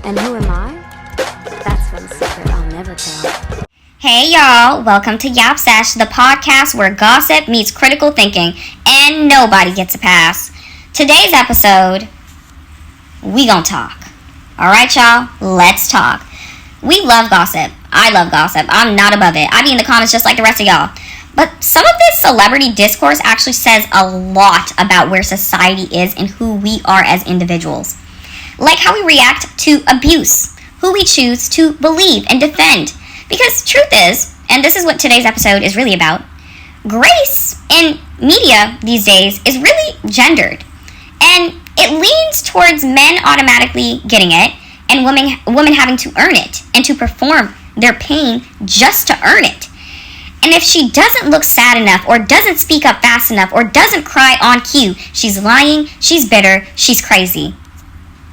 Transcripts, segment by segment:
And who am I? That's one secret I'll never tell. Hey y'all, welcome to Yap Sesh, the podcast where gossip meets critical thinking and nobody gets a pass. Today's episode, we gon' talk. Alright y'all, let's talk. We love gossip. I love gossip. I'm not above it. I be in the comments just like the rest of y'all. But some of this celebrity discourse actually says a lot about where society is and who we are as individuals. Like how we react to abuse, who we choose to believe and defend. Because truth is, and this is what today's episode is really about, grace in media these days is really gendered. And it leans towards men automatically getting it and women having to earn it and to perform their pain just to earn it. And if she doesn't look sad enough or doesn't speak up fast enough or doesn't cry on cue, she's lying, she's bitter, she's crazy.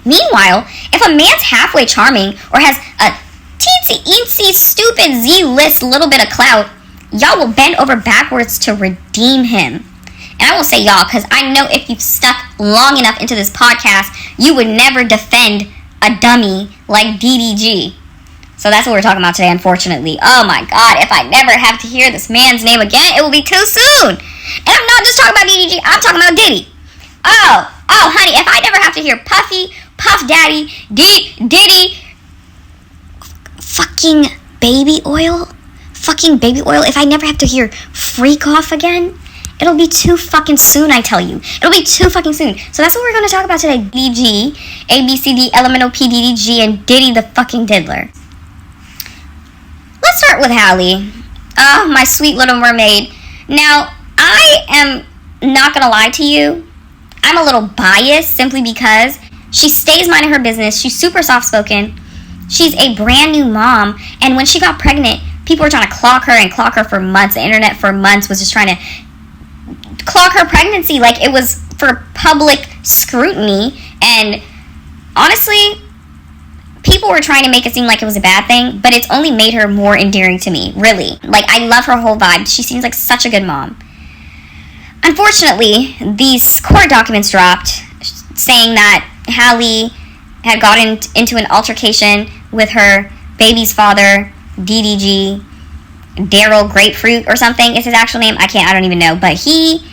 Meanwhile, if a man's halfway charming or has a teensy-eensy, stupid Z-list little bit of clout, y'all will bend over backwards to redeem him. And I won't say y'all because I know if you've stuck long enough into this podcast, you would never defend a dummy like DDG. So that's what we're talking about today, unfortunately. Oh my God, if I never have to hear this man's name again, it will be too soon. And I'm not just talking about DDG, I'm talking about Diddy. Oh, honey, if I never have to hear Puffy, Puff Daddy, Diddy, fucking baby oil, if I never have to hear freak off again, it'll be too fucking soon, I tell you. It'll be too fucking soon. So that's what we're going to talk about today. DDG, ABCD, LMNOP, DDG, and Diddy the fucking diddler. Let's start with Halle. Oh, my sweet little mermaid. Now, I am not going to lie to you. I'm a little biased simply because she stays minding her business. She's super soft-spoken. She's a brand new mom. And when she got pregnant, people were trying to clock her for months. The internet for months was just trying to clock her pregnancy like it was for public scrutiny. And honestly, people were trying to make it seem like it was a bad thing, but it's only made her more endearing to me, really. Like, I love her whole vibe. She seems like such a good mom. Unfortunately, these court documents dropped saying that Halle had gotten into an altercation with her baby's father, DDG, Daryl Grapefruit or something is his actual name. I don't even know. But he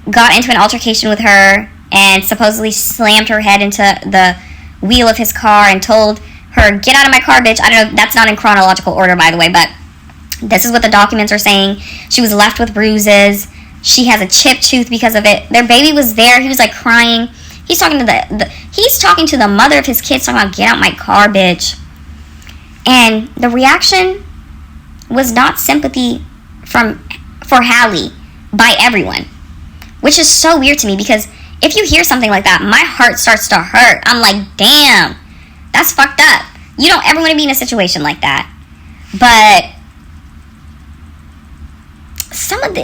got into an altercation with her and supposedly slammed her head into the wheel of his car and told her, "Get out of my car, bitch." I don't know, that's not in chronological order, by the way, but this is what the documents are saying. She was left with bruises. She has a chipped tooth because of it. Their baby was there. He was like crying. He's talking to the mother of his kids, talking about, "Get out my car, bitch." And the reaction was not sympathy for Halle by everyone, which is so weird to me because if you hear something like that, my heart starts to hurt. I'm like, damn, that's fucked up. You don't ever want to be in a situation like that. But some of the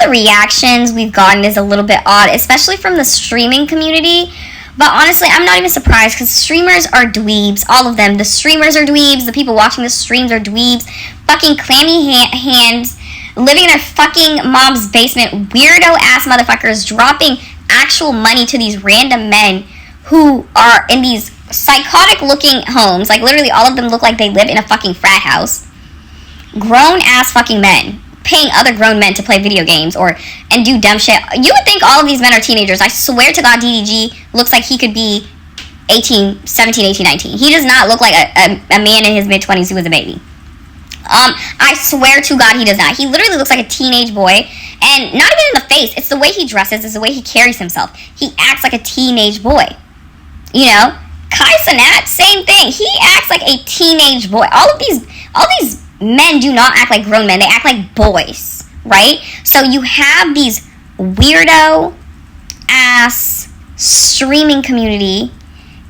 reactions we've gotten is a little bit odd, especially from the streaming community. But honestly, I'm not even surprised because streamers are dweebs. All of them. The streamers are dweebs. The people watching the streams are dweebs. Fucking clammy hands. Living in their fucking mom's basement. Weirdo-ass motherfuckers dropping actual money to these random men who are in these psychotic-looking homes. Like, literally, all of them look like they live in a fucking frat house. Grown-ass fucking men. Paying other grown men to play video games and do dumb shit. You would think all of these men are teenagers. I swear to God, DDG looks like he could be 17, 18, 19. He does not look like a man in his mid-20s who was a baby. I swear to God, he does not. He literally looks like a teenage boy. And not even in the face. It's the way he dresses. It's the way he carries himself. He acts like a teenage boy. You know? Kai Cenat, same thing. He acts like a teenage boy. All these men do not act like grown men. They act like boys, right? So you have these weirdo-ass streaming community,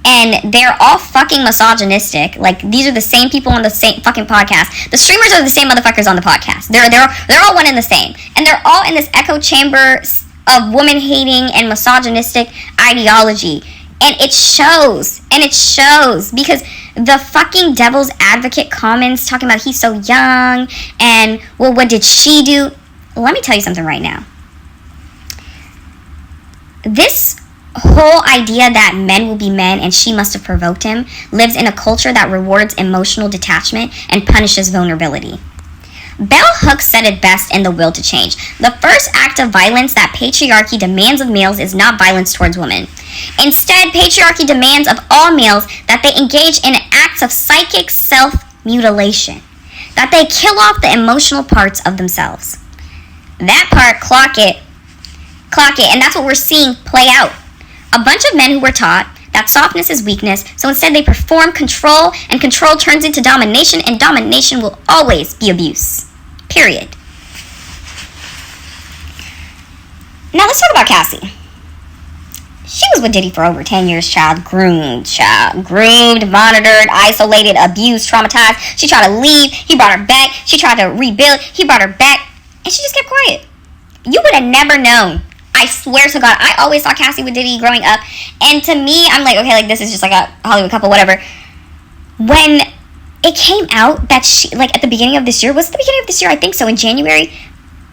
and they're all fucking misogynistic. Like, these are the same people on the same fucking podcast. The streamers are the same motherfuckers on the podcast. They're all one and the same. And they're all in this echo chamber of woman-hating and misogynistic ideology. And it shows. Because the fucking devil's advocate comments talking about he's so young and, well, what did she do? Let me tell you something right now. This whole idea that men will be men and she must have provoked him lives in a culture that rewards emotional detachment and punishes vulnerability. Bell Hooks said it best in The Will to Change. The first act of violence that patriarchy demands of males is not violence towards women. Instead, patriarchy demands of all males that they engage in acts of psychic self-mutilation, that they kill off the emotional parts of themselves. That part, clock it, and that's what we're seeing play out. A bunch of men who were taught that softness is weakness, so instead they perform control, and control turns into domination, and domination will always be abuse. Period. Now let's talk about Cassie. She was with Diddy for over 10 years, groomed, monitored, isolated, abused, traumatized. She tried to leave, he brought her back. She tried to rebuild, he brought her back, and she just kept quiet. You would have never known. I swear to God, I always saw Cassie with Diddy growing up, and to me, I'm like, okay, like, this is just like a Hollywood couple, whatever. When it came out that she, like, at the beginning of this year, was it the beginning of this year? I think so, in January.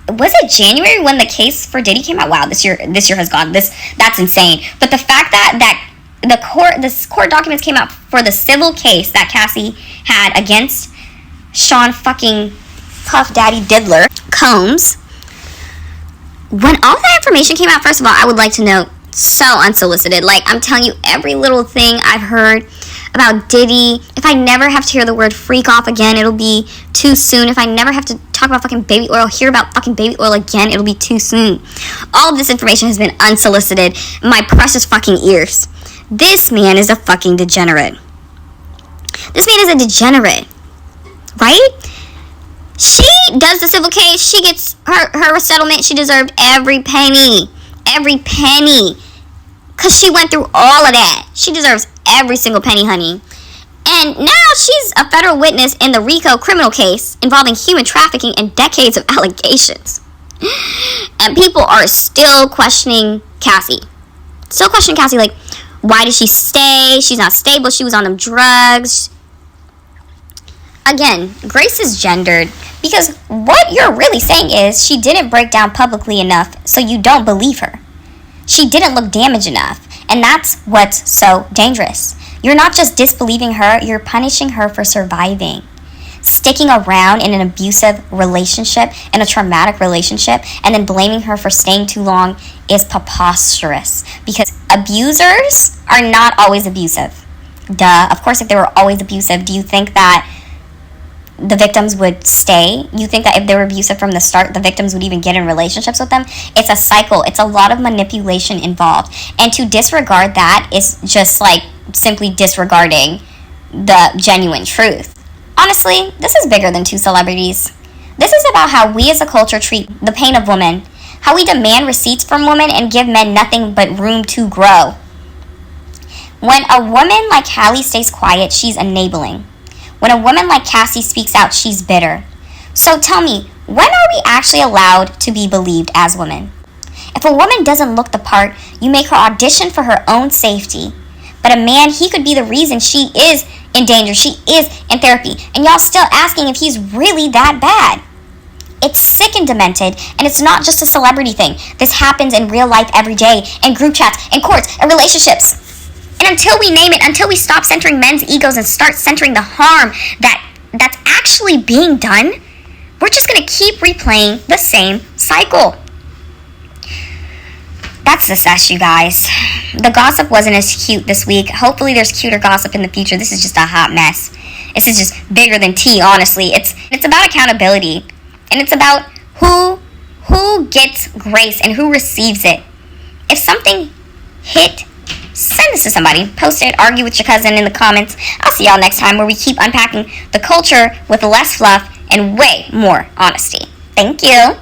Was it January when the case for Diddy came out? Wow, this year has gone. That's insane. But the fact that the court documents came out for the civil case that Cassie had against Sean fucking Puff Daddy Diddler Combs. When all that information came out, first of all, I would like to note, so unsolicited. Like, I'm telling you, every little thing I've heard about Diddy, if I never have to hear the word freak off again, it'll be too soon. If I never have to talk about fucking baby oil, hear about fucking baby oil again, it'll be too soon. All of this information has been unsolicited in my precious fucking ears. This man is a fucking degenerate. This man is a degenerate. Right? She does the civil case. She gets her settlement. She deserved every penny. Every penny. Because she went through all of that. She deserves every single penny, honey. And now she's a federal witness in the RICO criminal case involving human trafficking and decades of allegations. And people are still questioning Cassie. Still questioning Cassie, like, why did she stay? She's not stable. She was on them drugs. Again, Grace is gendered because what you're really saying is she didn't break down publicly enough, so you don't believe her. She didn't look damaged enough, and that's what's so dangerous. You're not just disbelieving her, you're punishing her for surviving. Sticking around in an abusive relationship, in a traumatic relationship, and then blaming her for staying too long is preposterous. Because abusers are not always abusive. Duh. Of course, if they were always abusive, do you think that the victims would stay? You think that if they were abusive from the start, the victims would even get in relationships with them? It's a cycle. It's a lot of manipulation involved. And to disregard that is just like simply disregarding the genuine truth. Honestly, this is bigger than two celebrities. This is about how we as a culture treat the pain of women, how we demand receipts from women and give men nothing but room to grow. When a woman like Halle stays quiet, she's enabling. When a woman like Cassie speaks out, she's bitter. So tell me, when are we actually allowed to be believed as women? If a woman doesn't look the part, you make her audition for her own safety. But a man, he could be the reason she is in danger, she is in therapy, and y'all still asking if he's really that bad. It's sick and demented, and it's not just a celebrity thing. This happens in real life every day, in group chats, in courts, in relationships. And until we name it, until we stop centering men's egos and start centering the harm that's actually being done, we're just going to keep replaying the same cycle. That's the sesh, you guys. The gossip wasn't as cute this week. Hopefully there's cuter gossip in the future. This is just a hot mess. This is just bigger than tea, honestly. It's about accountability. And it's about who gets grace and who receives it. If something hit, send this to somebody. Post it, argue with your cousin in the comments. I'll see y'all next time where we keep unpacking the culture with less fluff and way more honesty. Thank you.